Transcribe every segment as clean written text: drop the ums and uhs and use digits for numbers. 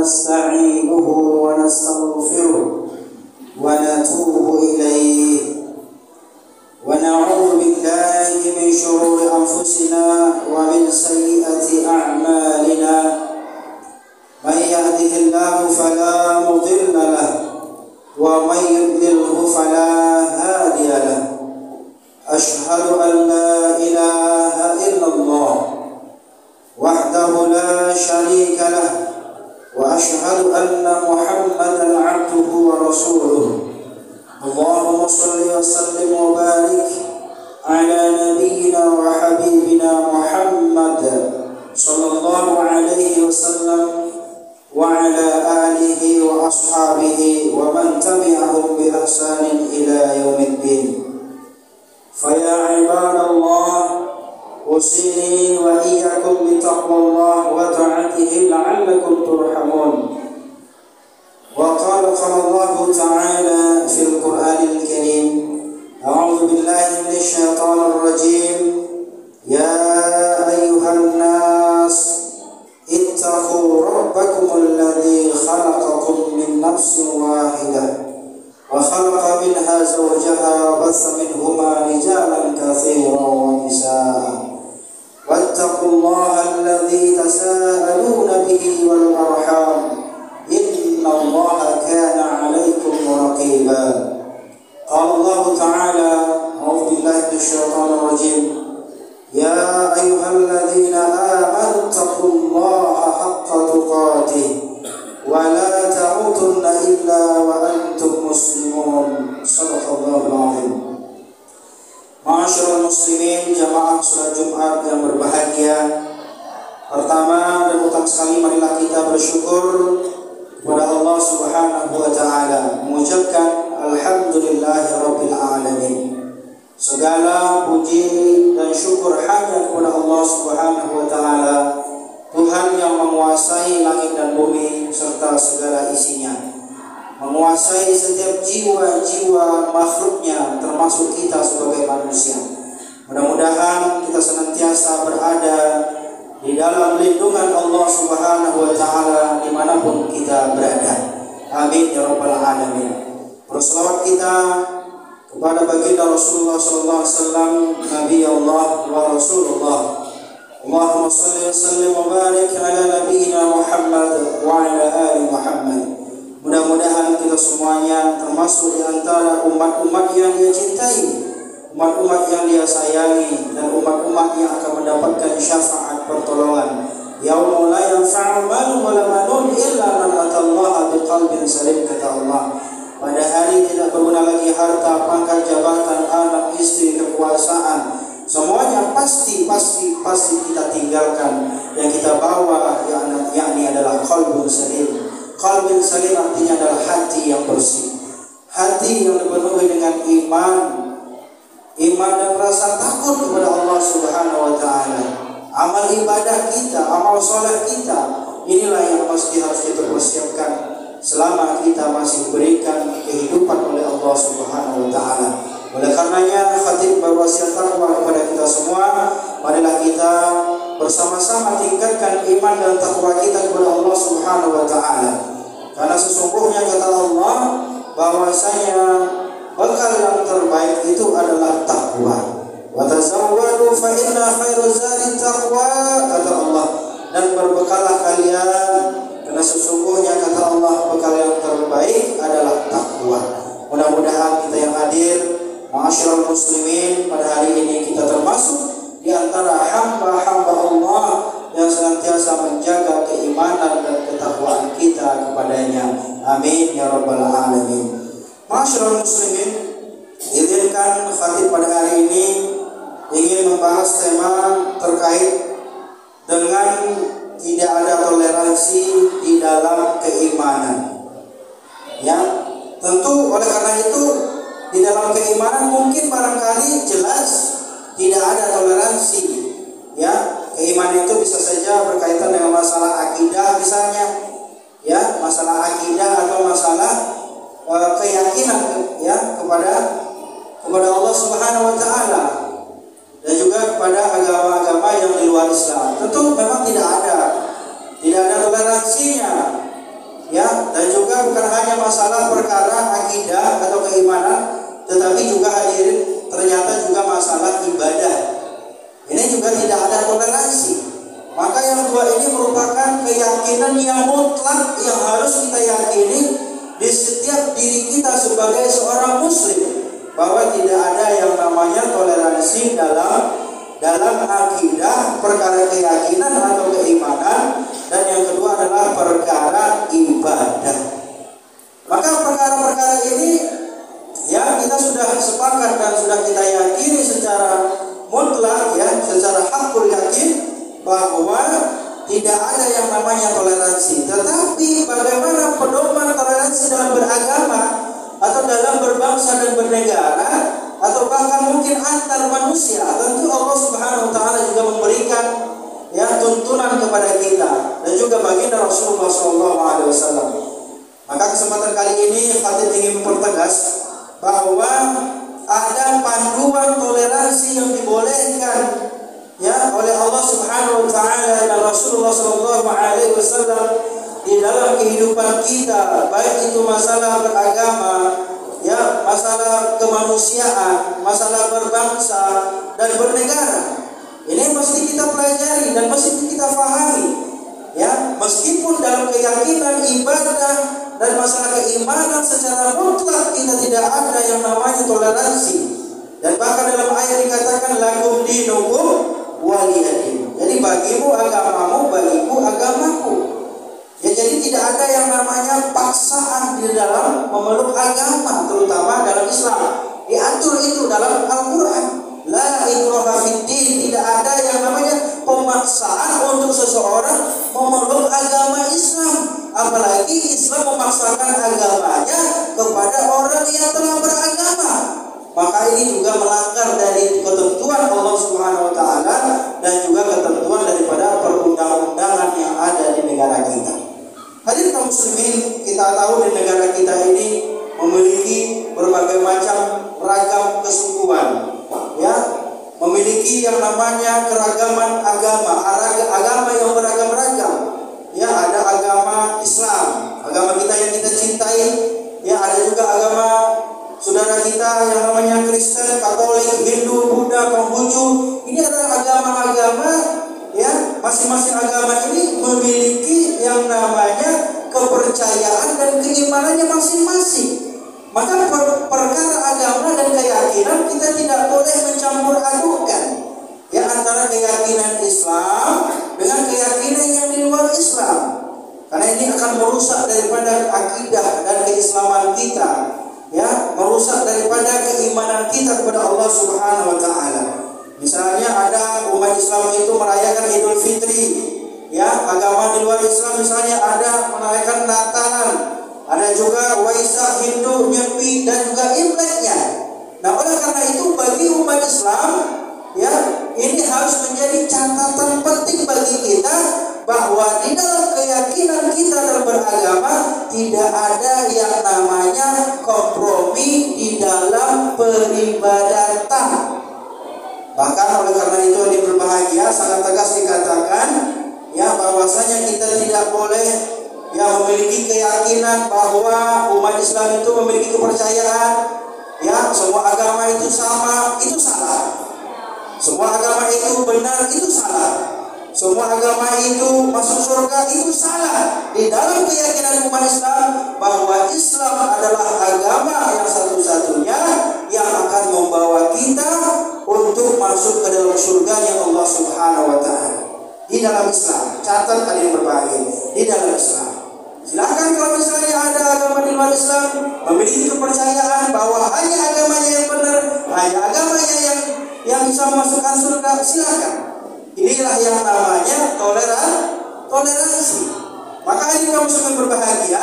ونستعينه ونستغفره ونتوب إليه ونعوذ بالله من شرور أنفسنا ومن سيئة أعمالنا من يهده الله فلا مضل له ومن يضلله فلا هادي له أشهد أن لا إله إلا الله وحده لا شريك له وأشهد أن محمدا عبده ورسوله اللهم صل وسلم وبارك على نبينا وحبيبنا محمد صلى الله عليه وسلم وعلى آله وأصحابه ومن تبعهم بإحسان إلى يوم الدين. فيا عباد الله أوصيني وإياكم بتقوى الله وطاعته لعلكم ترحمون. وقال الله تعالى في القرآن الكريم: أعوذ بالله من الشيطان الرجيم. يا أيها الناس اتقوا ربكم الذي خلقكم من نفس واحدة وخلق منها زوجها وبث منهما رجالا كثيرا ونساء واتقوا الله الذي تساءلون به والأرحام إن الله كان عليكم رقيبا. قال الله تعالى: أعوذ بالله من الشيطان الرجيم. يا أيها الذين آمنوا اتقوا الله حق تقاته ولا تموتن إلا وأنتم مسلمون. صدق الله العظيم. Ma'asyiral muslimin, jamaah salat Jumat yang berbahagia. Pertama dan utama sekali, marilah kita bersyukur kepada Allah Subhanahu wa taala, mengucapkan alhamdulillahirabbil alamin. Segala puji dan syukur hanya kepada Allah Subhanahu wa taala, Tuhan yang menguasai langit dan bumi serta segala isinya, menguasai setiap jiwa-jiwa makhluknya, termasuk kita sebagai manusia. Mudah-mudahan kita senantiasa berada di dalam lindungan Allah Subhanahu wa taala dimanapun kita berada. Amin ya rabbal alamin. Berselawat kita kepada baginda Rasulullah sallallahu alaihi wasallam, Nabi Allah wa Rasulullah. Allahumma shalli wa sallim wa barik ala nabiyyina Muhammad wa ala ali Muhammad. Mudah-mudahan kita semuanya termasuk di antara umat-umat yang Dia cintai, umat-umat yang Dia sayangi, dan umat-umat yang akan mendapatkan syafaat pertolongan yaumul la yanfa'u malun wala banun illa man atallaha biqalbin salim, kata Allah. Pada hari tidak berguna lagi harta, pangkat, jabatan, anak, istri, kekuasaan, semuanya pasti kita tinggalkan. Yang kita bawa yakni adalah qalbun salim. Qalbun salim artinya adalah hati yang bersih, hati yang dipenuhi dengan iman dan rasa takut kepada Allah Subhanahu wa taala. Amal ibadah kita, amal saleh kita, inilah yang pasti harus kita persiapkan selama kita masih diberikan kehidupan oleh Allah Subhanahu wa taala. Oleh karenanya, khatib berwasiat takwa kepada kita semua, marilah kita bersama-sama tingkatkan iman dan takwa kita kepada Allah Subhanahu wa taala. Karena sesungguhnya kata Allah bahwasanya bekal yang terbaik itu adalah takwa. Wa tazawwadu fa inna khairuz zadi taqwa, kata Allah, dan berbekallah kalian karena sesungguhnya kata Allah bekal yang terbaik adalah takwa. Mudah-mudahan kita yang hadir, ma'asyiral muslimin, pada hari ini kita termasuk di antara hamba-hamba Allah yang senantiasa menjaga keimanan dan ketakwaan kita kepadanya. Amin ya rabbal alamin. Ma'asyiral muslimin, izinkan khatib pada hari ini ingin membahas tema terkait dengan tidak ada toleransi di dalam keimanan. Ya, tentu oleh karena itu di dalam keimanan mungkin barangkali jelas tidak ada toleransi. Ya, keimanan itu bisa saja berkaitan dengan masalah akidah misalnya, ya, masalah akidah atau masalah keyakinan ya kepada Allah Subhanahu wa taala, dan juga kepada agama-agama yang di luar Islam. Tentu memang tidak ada toleransinya ya, dan juga bukan hanya masalah perkara akidah atau keimanan, tetapi juga hadirin ternyata juga masalah ibadah. Ini juga tidak ada toleransi. Maka yang dua ini merupakan keyakinan yang mutlak yang harus kita yakini di setiap diri kita sebagai seorang muslim, bahwa tidak ada yang namanya toleransi dalam akidah, perkara keyakinan atau keimanan, dan yang kedua adalah perkara ibadah. Maka perkara-perkara ini ya kita sudah sepakat dan sudah kita yakini secara mutlak, ya, secara hakul yakin, bahwa tidak ada yang namanya toleransi. Tetapi bagaimana pedoman toleransi dalam beragama atau dalam berbangsa dan bernegara, atau bahkan mungkin antar manusia? Tentu Allah Subhanahu wa taala juga memberikan ya tuntunan kepada kita dan juga baginda Rasulullah SAW. Maka kesempatan kali ini Khatib ingin mempertegas bahwa ada panduan toleransi yang dibolehkan ya oleh Allah Subhanahu wa taala dan Rasulullah SAW di dalam kehidupan kita, baik itu masalah beragama, ya, masalah kemanusiaan, masalah berbangsa dan bernegara. Ini mesti kita pelajari dan mesti kita fahami, ya, meskipun dalam keyakinan, ibadah dan masalah keimanan secara mutlak kita tidak ada yang namanya toleransi. Dan bahkan dalam ayat dikatakan lakum dinukum waliyadin. Jadi bagimu agamamu, bagiku agamaku. Ya, jadi tidak ada yang namanya paksaan di dalam memeluk agama, terutama dalam Islam. Diatur itu dalam Al-Quran. La ikraha fiddin, tidak ada yang namanya pemaksaan untuk seseorang memeluk agama Islam. Apalagi Islam memaksakan agamanya kepada orang yang telah beragama. Maka ini juga melanggar dari ketentuan Allah Subhanahu wa taala dan juga ketentuan daripada perundang-undangan yang ada di negara kita. Hadirin kaum muslimin, kita tahu di negara kita ini memiliki berbagai macam ragam kesukuan, ya, memiliki yang namanya keragaman agama yang beragam-ragam. Ya, ada agama Islam, agama kita yang kita cintai, ya, ada juga agama saudara kita yang namanya Kristen, Katolik, Hindu, Buddha, Konghucu. Ini adalah agama-agama, ya, masing-masing agama ini memiliki yang namanya kepercayaan dan keimanannya masing-masing. Maka perkara agama dan keyakinan kita tidak boleh mencampur adukan, ya, antara keyakinan Islam dengan keyakinan yang di luar Islam. Karena ini akan merusak daripada akidah dan keislaman kita, ya, merusak daripada keimanan kita kepada Allah Subhanahu wa taala. Misalnya ada umat Islam itu merayakan Idul Fitri, ya, agama di luar Islam misalnya ada merayakan Natalan, ada juga Waisak Hindu, Nyepi dan juga Imleknya. Nah, oleh karena itu bagi umat Islam, ya, ini harus menjadi catatan penting bagi kita bahwa di dalam keyakinan kita dalam beragama tidak ada yang namanya kompromi di dalam peribadatan. Bahkan oleh karena itu di berbahagia sangat tegas dikatakan, ya, bahwasanya kita tidak boleh, ya, memiliki keyakinan bahwa umat Islam itu memiliki kepercayaan, ya, semua agama itu sama, itu salah. Semua agama itu benar, itu salah. Semua agama itu masuk surga, itu salah. Di dalam keyakinan umat Islam bahwa Islam adalah agama yang satu-satunya yang akan membawa kita untuk masuk ke dalam surganya Allah Subhanahu wa taala. Di dalam Islam, catat ada yang berbahagia, di dalam Islam. Silakan kalau misalnya ada agama di luar Islam memiliki kepercayaan bahwa hanya agamanya yang benar, hanya agamanya yang bisa memasukkan surga, silakan. Inilah yang namanya toleransi. Maka ini kaum muslimin berbahagia,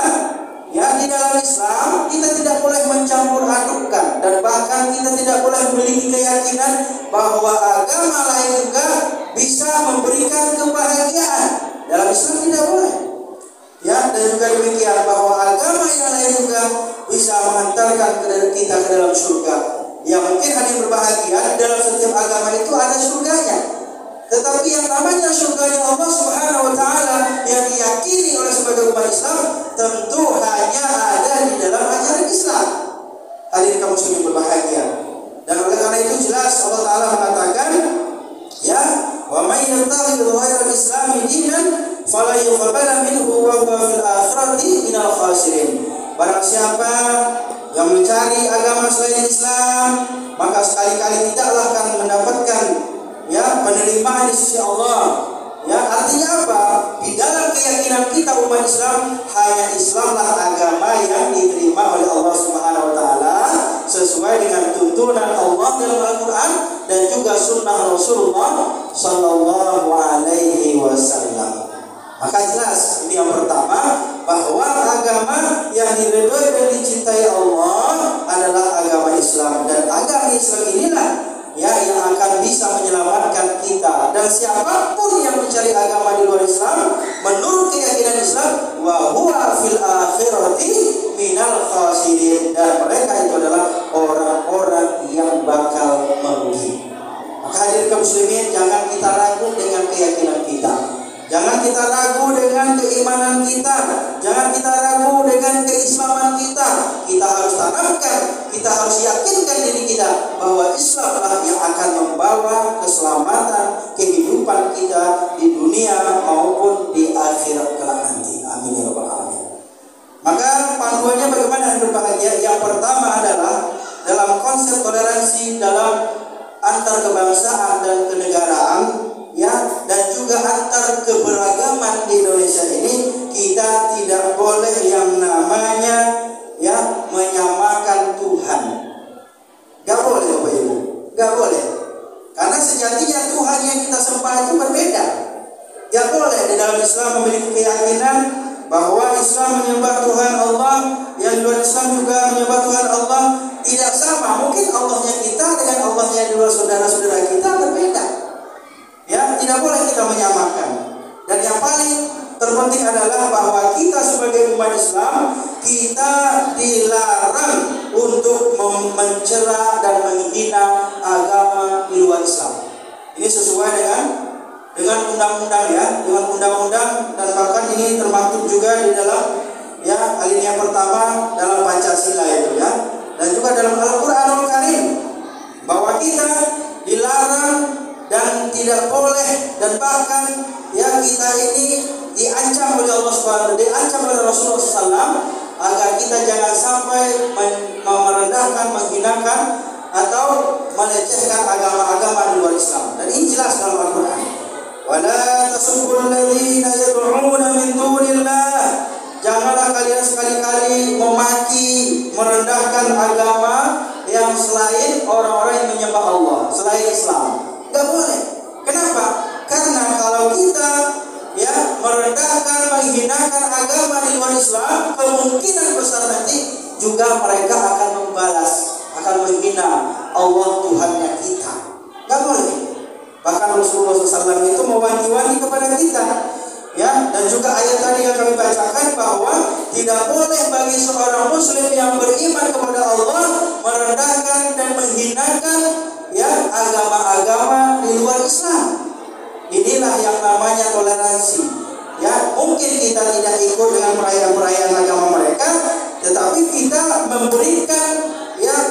ya, di dalam Islam kita tidak boleh mencampur adukan dan bahkan kita tidak boleh memiliki keyakinan bahwa agama lain juga bisa memberikan kebahagiaan. Dalam Islam tidak boleh. Ya, dan juga demikian bahwa agama yang lain juga bisa mengantarkan kita ke dalam surga. Ya, mungkin hadir berbahagia dalam setiap agama itu ada surganya. Tetapi yang namanya surganya Allah Subhanahu wa taala yang diyakini oleh sebagian umat Islam tentu hanya ada di dalam ajaran Islam. Hadirin kaum muslimin berbahagia. Dan oleh karena itu jelas Allah taala mengatakan, ya, wa may yattakhidhu ghairal islami dinan fala yuqbala minhu wa huwa fil akhirati minal khasirin. Barang siapa yang mencari agama selain Islam, maka sekali-kali tidaklah akan mendapatkan penerimaan di sisi Allah. Artinya apa? Di dalam keyakinan kita umat Islam, hanya Islamlah agama yang diterima oleh Allah Subhanahu wa taala sesuai dengan tuntunan Allah dalam Al-Qur'an dan juga sunnah Rasulullah sallallahu alaihi wasallam. Maka jelas ini yang pertama, bahwa agama yang diridhoi dan dicintai Allah adalah agama Islam, dan agama Islam inilah yang akan bisa menyelamatkan kita. Dan siapapun yang mencari agama di luar Islam, menurut keyakinan Islam, wa huwa fil akhirati minal khasirin, dan mereka itu adalah orang-orang yang bakal merugi. Maka hadirin kaum muslimin, jangan kita ragu dengan keyakinan kita. Jangan kita ragu dengan keimanan kita. Jangan kita ragu dengan keislaman kita. Kita harus tanamkan, kita harus yakinkan diri kita bahwa Islamlah yang akan membawa keselamatan kehidupan kita di dunia maupun di akhirat kelak nanti. Amin ya rabbal alamin. Maka panduannya bagaimana yang berbahagia? Yang pertama adalah dalam konsep toleransi dalam antar kebangsaan dan kenegaraan, dan juga antar keberagaman di Indonesia ini, kita tidak boleh yang namanya menyamakan Tuhan. Gak boleh Bapak Ibu, gak boleh. Karena sejatinya Tuhan yang kita sembah itu berbeda. Gak boleh di dalam Islam memiliki keyakinan bahwa Islam menyembah Tuhan Allah, yang luar Islam juga menyembah Tuhan Allah. Tidak sama. Mungkin Allahnya kita dengan Allahnya di luar saudara-saudara kita berbeda. Tidak boleh kita menyamakan. Dan yang paling terpenting adalah bahwa kita sebagai umat Islam, kita dilarang untuk mencela dan menghina agama di luar Islam. Ini sesuai dengan undang-undang, dengan undang-undang, dan bahkan ini termaktub juga di dalam alinea pertama dalam Pancasila itu, dan juga dalam Al-Qur'anul Karim, bahwa kita dilarang dan tidak boleh, dan bahkan kita ini diancam oleh Allah Subhanahu, diancam oleh Rasulullah SAW, agar kita jangan sampai merendahkan, menghinakan atau melecehkan agama-agama di luar Islam. Dan ini jelas dalam Al-Qur'an. Wala tasubbul ladzina yad'una min dunillah. Janganlah kalian sekali-kali memaki, merendahkan agama yang selain orang-orang yang menyembah Allah, selain Islam. Gak boleh. Kenapa? Karena kalau kita merendahkan, menghinakan agama di luar Islam, kemungkinan besar nanti juga mereka akan membalas, akan menghina Allah Tuhannya kita. Gak boleh. Bahkan Rasulullah SAW itu mewanti-wanti kepada kita, dan juga ayat tadi yang kami bacakan, bahwa tidak boleh bagi seorang muslim yang beriman kepada Allah merendahkan dan menghinakan agama-agama di luar Islam. Inilah yang namanya toleransi. Mungkin kita tidak ikut dengan perayaan-perayaan agama mereka, tetapi kita memberikan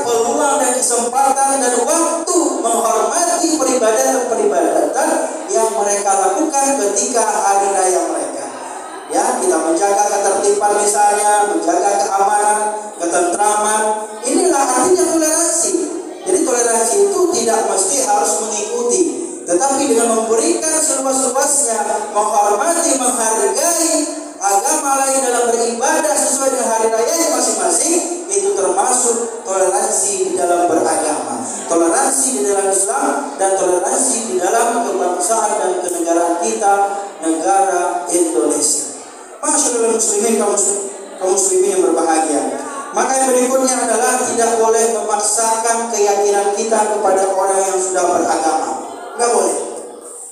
peluang dan kesempatan dan waktu menghormati peribadatan yang mereka lakukan ketika hari raya mereka. Kita menjaga ketertiban misalnya, menjaga keamanan, ketentraman. Inilah artinya toleransi. Jadi toleransi itu tidak mesti harus mengikuti, tetapi dengan memberikan seluas-luasnya, menghormati, menghargai agama lain dalam beribadah sesuai dengan hari raya masing-masing, itu termasuk toleransi di dalam beragama, toleransi di dalam Islam, dan toleransi di dalam kebangsaan dan kenegaraan kita, negara Indonesia. Masyaallah muslimin, kaum muslimin yang berbahagia. Maka yang berikutnya adalah tidak boleh memaksakan keyakinan kita kepada orang yang sudah beragama. Enggak boleh.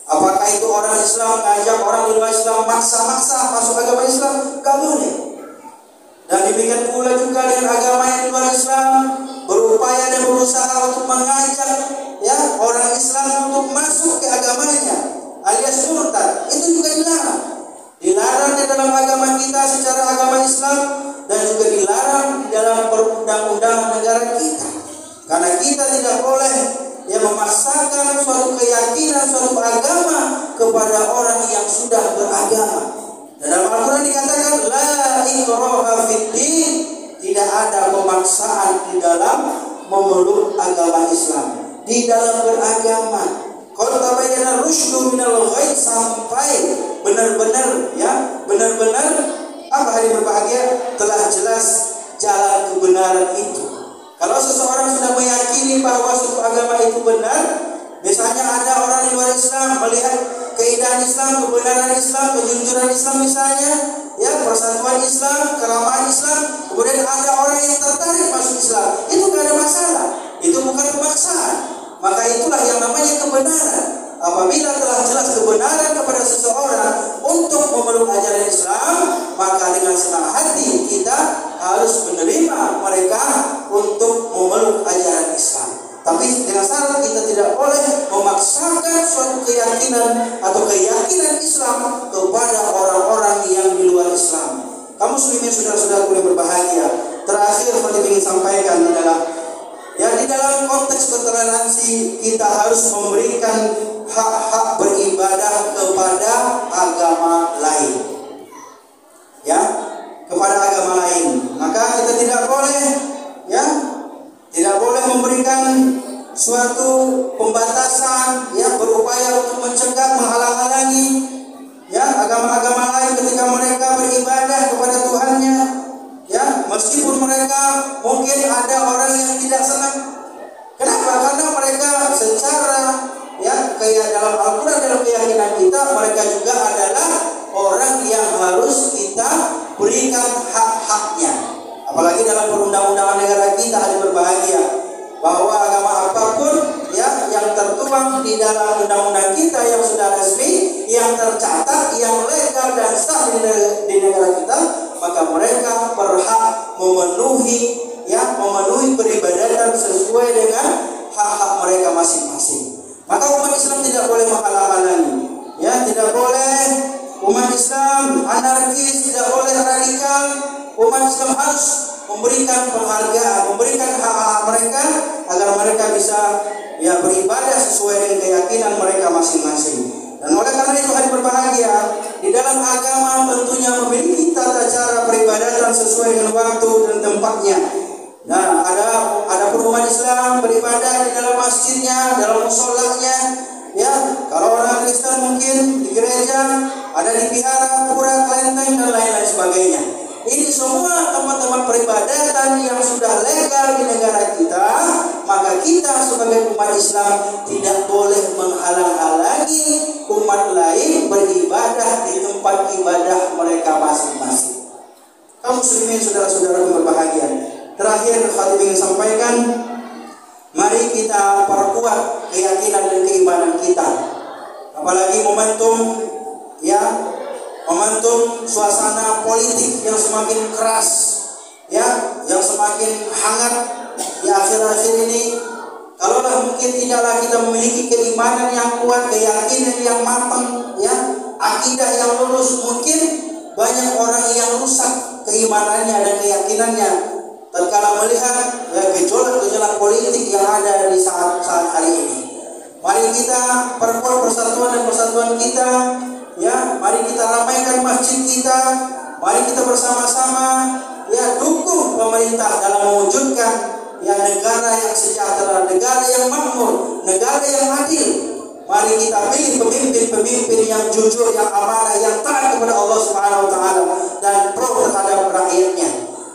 Apakah itu orang Islam ngajak orang di luar Islam maksa-maksa masuk agama Islam? Enggak boleh. Dan demikian pula juga dengan agama yang di luar Islam, berupaya dan berusaha untuk mengajak orang Islam untuk masuk ke agamanya. alias murtad, itu juga dilarang. Dilarang di dalam agama kita secara agama Islam, dan juga dilarang di dalam perundang-undangan negara kita. Karena kita tidak boleh memaksakan suatu keyakinan, suatu agama kepada orang yang sudah beragama. Dan dalam Al-Quran dikatakan la ikraha fid-din, tidak ada pemaksaan di dalam memeluk agama Islam, di dalam beragama. Qad tabayyana rusydu minal ghayy, sampai benar-benar apa hari berbahagia telah jelas jalan kebenaran itu. Kalau seseorang sudah meyakini bahwa suatu agama itu benar, misalnya ada orang di luar Islam melihat keindahan Islam, kebenaran Islam, kejujuran Islam misalnya, persatuan Islam, keramahan Islam, kemudian ada orang yang tertarik masuk Islam, itu tidak ada masalah, itu bukan pemaksaan. Maka itulah yang namanya kebenaran. Apabila telah jelas kebenaran kepada seseorang untuk memeluk ajaran Islam, maka dengan senang hati kita harus menerima mereka untuk memeluk ajaran Islam. Tapi dengan syarat kita tidak boleh memaksakan suatu keyakinan atau keyakinan Islam kepada orang-orang yang di luar Islam. Kaum muslimin saudara-saudaraku yang berbahagia, terakhir saya ingin sampaikan adalah di dalam konteks toleransi kita harus memberikan hak-hak beribadah kepada agama lain. Kepada agama lain. Maka kita tidak boleh memberikan suatu pembatasan, berupaya untuk mencegah, menghalang-halangi agama-agama lain ketika mereka beribadah kepada Tuhannya. Meskipun mereka mungkin ada orang yang tidak senang. Kenapa? Karena mereka secara kayak dalam Al-Quran, dalam keyakinan kita, mereka juga adalah orang yang harus kita berikan hak-haknya. Apalagi dalam perundang-undangan negara kita ada berbahagia bahwa agama apapun yang tertuang di dalam undang-undang kita yang sudah resmi, yang tercatat, yang legal dan sah di negara kita, maka mereka berhak memenuhi peribadatan sesuai dengan hak-hak mereka masing-masing. Maka umat Islam tidak boleh menghalang-halangi, tidak boleh umat Islam anarkis, tidak boleh radikal. Umat Islam harus memberikan penghargaan, memberikan hak-hak mereka agar mereka bisa beribadah sesuai dengan keyakinan mereka masing-masing. Dan oleh karena itu hari berbahagia, di dalam agama tentunya memiliki tata cara peribadatan sesuai dengan waktu dan tempatnya. Nah, ada umat Islam beribadah di dalam masjidnya, dalam musholanya. Kalau orang Kristen mungkin di gereja, ada di vihara, pura, kelenteng dan lain-lain sebagainya. Ini semua tempat-tempat peribadatan yang sudah legal di negara kita, maka kita sebagai umat Islam tidak boleh menghalang-halangi umat lain beribadah di tempat ibadah mereka masing-masing. Kaum muslimin saudara-saudara yang berbahagia, terakhir khatib ingin sampaikan, mari kita perkuat keyakinan dan keimanan kita. Apalagi momentum suasana politik yang semakin keras, yang semakin hangat di akhir-akhir ini. Kalaulah mungkin tidaklah kita memiliki keimanan yang kuat, keyakinan yang matang, akidah yang lurus, mungkin banyak orang yang rusak keimanannya dan keyakinannya tatkala melihat gejolak-gejolak politik yang ada di saat hari ini. Mari kita perkuat persatuan dan persatuan kita. Mari kita ramaikan masjid kita. Mari kita bersama-sama dukung pemerintah dalam mewujudkan negara yang sejahtera, negara yang makmur, negara yang adil. Mari kita pilih pemimpin-pemimpin yang jujur, yang amanah, yang taat kepada Allah Subhanahu wa taala dan pro terhadap rakyatnya.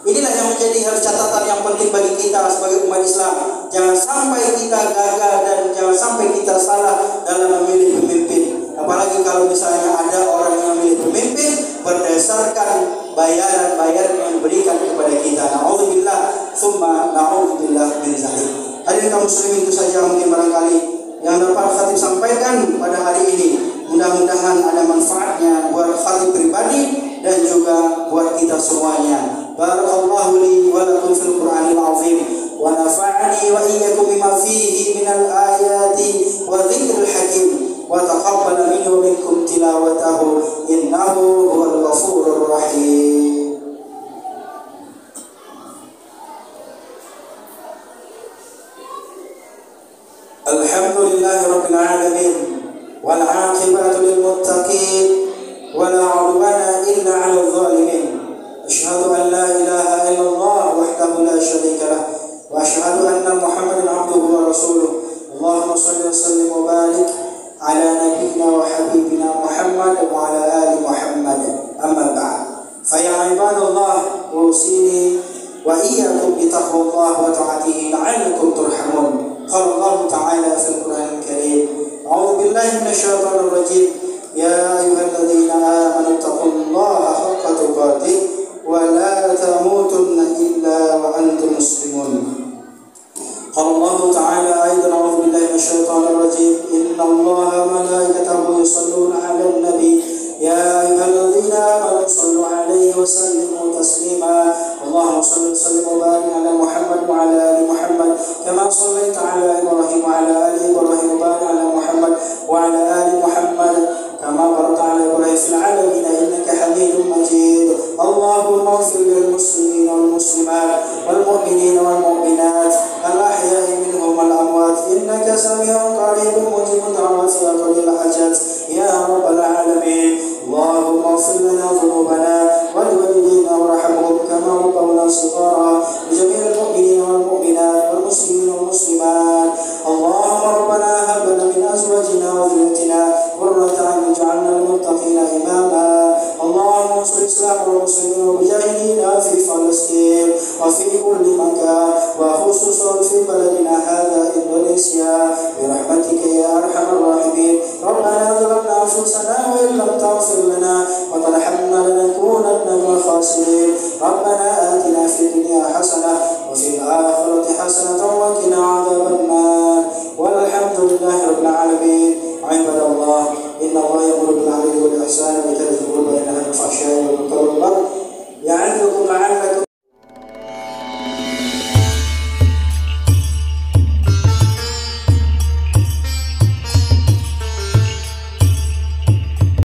Inilah yang menjadi harus catatan yang penting bagi kita sebagai umat Islam. Jangan sampai kita gagal dan jangan sampai kita salah dalam memilih pemimpin. Apalagi kalau misalnya ada orang yang memilih pemimpin berdasarkan bayaran yang diberikan kepada kita. Na'udzubillah, summa na'udzubillah min zalik. Hadirin kaum muslimin, itu saja mungkin barangkali yang dapat khatib sampaikan pada hari ini. Mudah-mudahan ada manfaatnya buat khatib pribadi dan juga buat kita semuanya. Barakallahu li wa lakum fil Qur'anil azim wa nafa'ani wa iyyakum bima fihi minal ayati wa dzikril hakim wa taqabbal minni wa minkum tilawatahu innahu huwal ghafurur rahim. Alhamdulillahi rabbil alamin wal 'aqibatu lil muttaqin wala 'udwana illa 'alal zalimin. Asyhadu an la ilaha illallah wahdahu la syarika lah wa asyhadu anna Muhammadan 'abduhu wa rasuluh. Allahumma shalli wa sallim wa barik ala nabiyyina wa habibina Muhammad wa ala ali Muhammad. Amma ba'd. Fa ya ibadallah, usini wa iyyakum bi taqwallah wa ta'atihi la'allakum turhamun. Qala Allah ta'ala fil Qur'anil Karim, a'udzu billahi minasyaitonir rajim. Ya ayyuhalladzina amanu taqullaha haqqa tuqatih wa la tamutunna illa wa antum muslimun. قال الله تعالى أيضا أعوذ بالله من الشيطان الرجيم إن الله وملائكته يصلون على النبي يا أيها الذين آمنوا صلوا عليه وسلموا تسليما اللهم صل وسلم وبارك على محمد وعلى آل محمد كما صليت على إبراهيم وعلى آل إبراهيم وبارك على محمد وعلى آل محمد كما باركت على إبراهيم في العالمين إنك حميد مجيد اللهم اغفر للمسلمين والمسلمات والمؤمنين والمؤمنات الأحياء منهم والأموات إنك سميع قريب مجيب دعوات يا قاضي الحاجات يا رب العالمين اللهم اغفر لنا ذنوبنا ولوالدينا وارحمهم كما ربونا صغارا لجميع المؤمنين والمؤمنات والمسلمين والمسلمات اللهم ربنا هب لنا من أزواجنا وذريتنا قرة أعين واجعلنا للمتقين إماما اللهم انصر الإسلام والمسلمين والمجاهدين في فلسطين وفي كل مكان وخصوصا في بلدنا هذا إندونيسيا برحمتك يا أرحم الراحمين. ربنا ظلمنا أنفسنا وإن لم تغفر لنا وترحمنا لنكونن من الخاسرين. ربنا آتنا في الدنيا حسنة وفي الآخرة حسنة وقنا عذاب